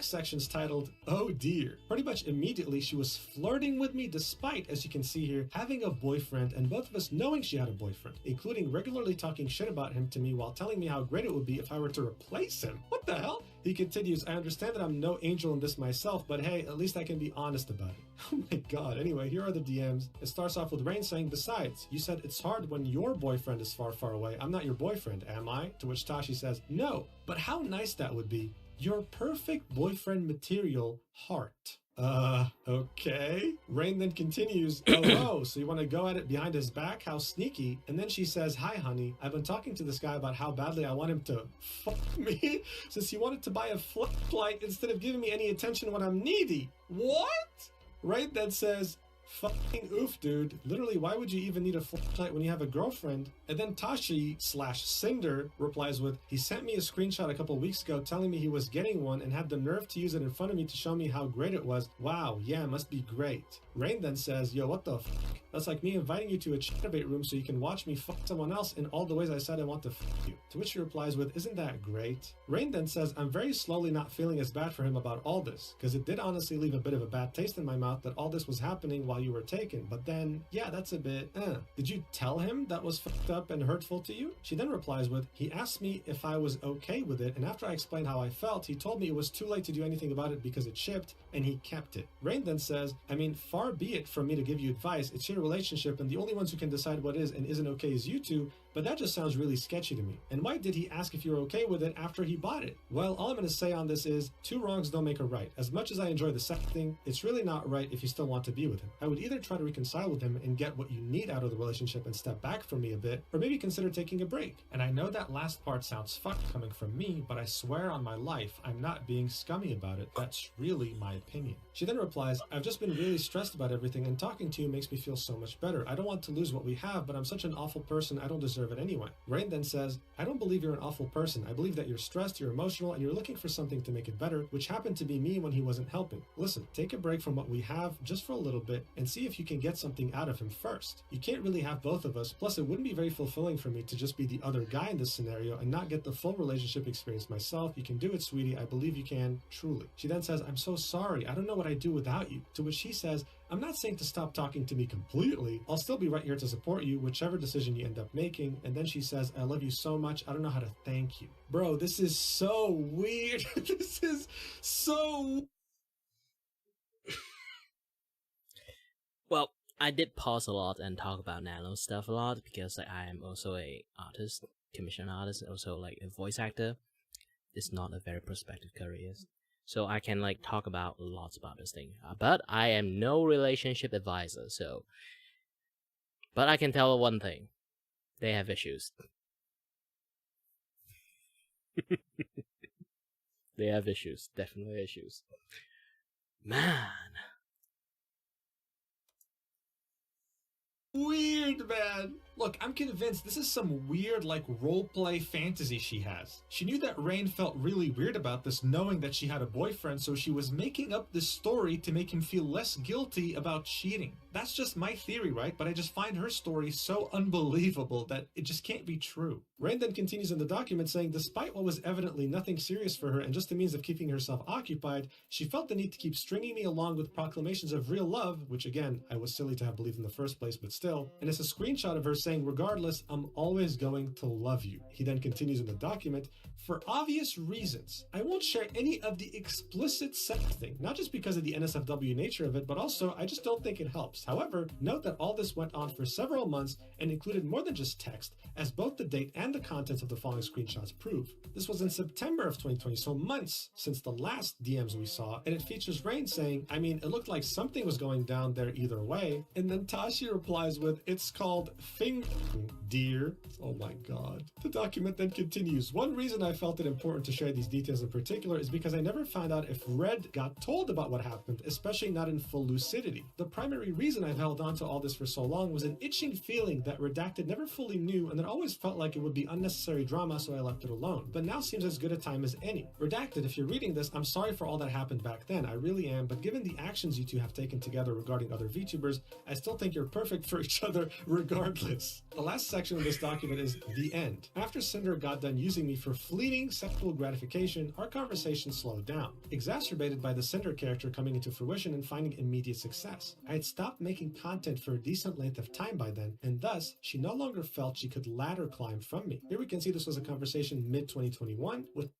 section's titled, "Oh dear." Pretty much immediately she was flirting with me despite, as you can see here, having a boyfriend and both of us knowing she had a boyfriend, including regularly talking shit about him to me while telling me how great it would be if I were to replace him. What the hell? He continues, "I understand that I'm no angel in this myself, but hey, at least I can be honest about it." Oh my god. Anyway, here are the DMs. It starts off with Rain saying, "Besides, you said it's hard when your boyfriend is far, far away. I'm not your boyfriend, am I?" To which Tashi says, "No, but how nice that would be. Your perfect boyfriend material, heart." Okay. Rain then continues, "Oh, so you want to go at it behind his back? How sneaky." And then she says, "Hi, honey. I've been talking to this guy about how badly I want him to fuck me since he wanted to buy a flashlight instead of giving me any attention when I'm needy." What? Rain then says, "Fucking oof, dude. Literally, why would you even need a flashlight when you have a girlfriend?" And then Tashi/Cinder replies with, "He sent me a screenshot a couple weeks ago telling me he was getting one and had the nerve to use it in front of me to show me how great it was. Wow, yeah, must be great." Rain then says, "Yo, what the fuck? That's like me inviting you to a chat room so you can watch me fuck someone else in all the ways I said I want to fuck you." To which she replies with, "Isn't that great?" Rain then says, "I'm very slowly not feeling as bad for him about all this, because it did honestly leave a bit of a bad taste in my mouth that all this was happening while you were taken, but then, yeah, that's a bit, Did you tell him that was fucked up and hurtful to you?" She then replies with, "He asked me if I was okay with it, and after I explained how I felt, he told me it was too late to do anything about it because it shipped, and he kept it." Rain then says, "I mean, far be it from me to give you advice. It's your relationship, and the only ones who can decide what is and isn't okay is you two, but that just sounds really sketchy to me. And why did he ask if you're okay with it after he bought it?" Well, all I'm going to say on this is, two wrongs don't make a right. As much as I enjoy the second thing, it's really not right if you still want to be with him. I would either try to reconcile with him and get what you need out of the relationship and step back from me a bit, or maybe consider taking a break. And I know that last part sounds fucked coming from me, but I swear on my life, I'm not being scummy about it. That's really my opinion. She then replies, "I've just been really stressed about everything, and talking to you makes me feel so much better. I don't want to lose what we have, but I'm such an awful person, I don't deserve it anyway." Rain then says, "I don't believe you're an awful person. I believe that you're stressed, you're emotional, and you're looking for something to make it better, which happened to be me when he wasn't helping. Listen, take a break from what we have just for a little bit and see if you can get something out of him first. You can't really have both of us, plus it wouldn't be very fulfilling for me to just be the other guy in this scenario and not get the full relationship experience myself. You can do it, sweetie. I believe you can, truly." She then says, "I'm so sorry. I don't know what I'd do without you." To which he says, "I'm not saying to stop talking to me completely. I'll still be right here to support you, whichever decision you end up making." And then she says, "I love you so much. I don't know how to thank you." Bro, this is so weird. This is so... Well, I did pause a lot and talk about nano stuff a lot because I am also a artist, commission artist, also like a voice actor. It's not a very prospective career. So I can like talk about lots about this thing. But I am no relationship advisor, so... But I can tell one thing. They have issues. They have issues. Definitely issues. Man. Weird, man. Look, I'm convinced this is some weird, like, roleplay fantasy she has. She knew that Rain felt really weird about this, knowing that she had a boyfriend, so she was making up this story to make him feel less guilty about cheating. That's just my theory, right? But I just find her story so unbelievable that it just can't be true. Rain then continues in the document saying, despite what was evidently nothing serious for her and just a means of keeping herself occupied, she felt the need to keep stringing me along with proclamations of real love, which again, I was silly to have believed in the first place, but still. And it's a screenshot of her saying, regardless, I'm always going to love you. He then continues in the document, for obvious reasons, I won't share any of the explicit sexting, not just because of the NSFW nature of it, but also I just don't think it helps. However, note that all this went on for several months and included more than just text, as both the date and the contents of the following screenshots prove. This was in September of 2020, so months since the last DMs we saw, and it features Rain saying, I mean, it looked like something was going down there either way, and then Tashi replies with, it's called fingering, dear. Oh my god. The document then continues, one reason I felt it important to share these details in particular is because I never found out if Red got told about what happened, especially not in full lucidity. The primary reason I've held on to all this for so long was an itching feeling that Redacted never fully knew and that always felt like it would be unnecessary drama, so I left it alone. But now seems as good a time as any. Redacted, if you're reading this, I'm sorry for all that happened back then, I really am, but given the actions you two have taken together regarding other VTubers, I still think you're perfect for for each other regardless. The last section of this document is the end. After Cinder got done using me for fleeting sexual gratification, our conversation slowed down, exacerbated by the Cinder character coming into fruition and finding immediate success. I had stopped making content for a decent length of time by then, and thus, she no longer felt she could ladder climb from me. Here we can see this was a conversation mid-2021, with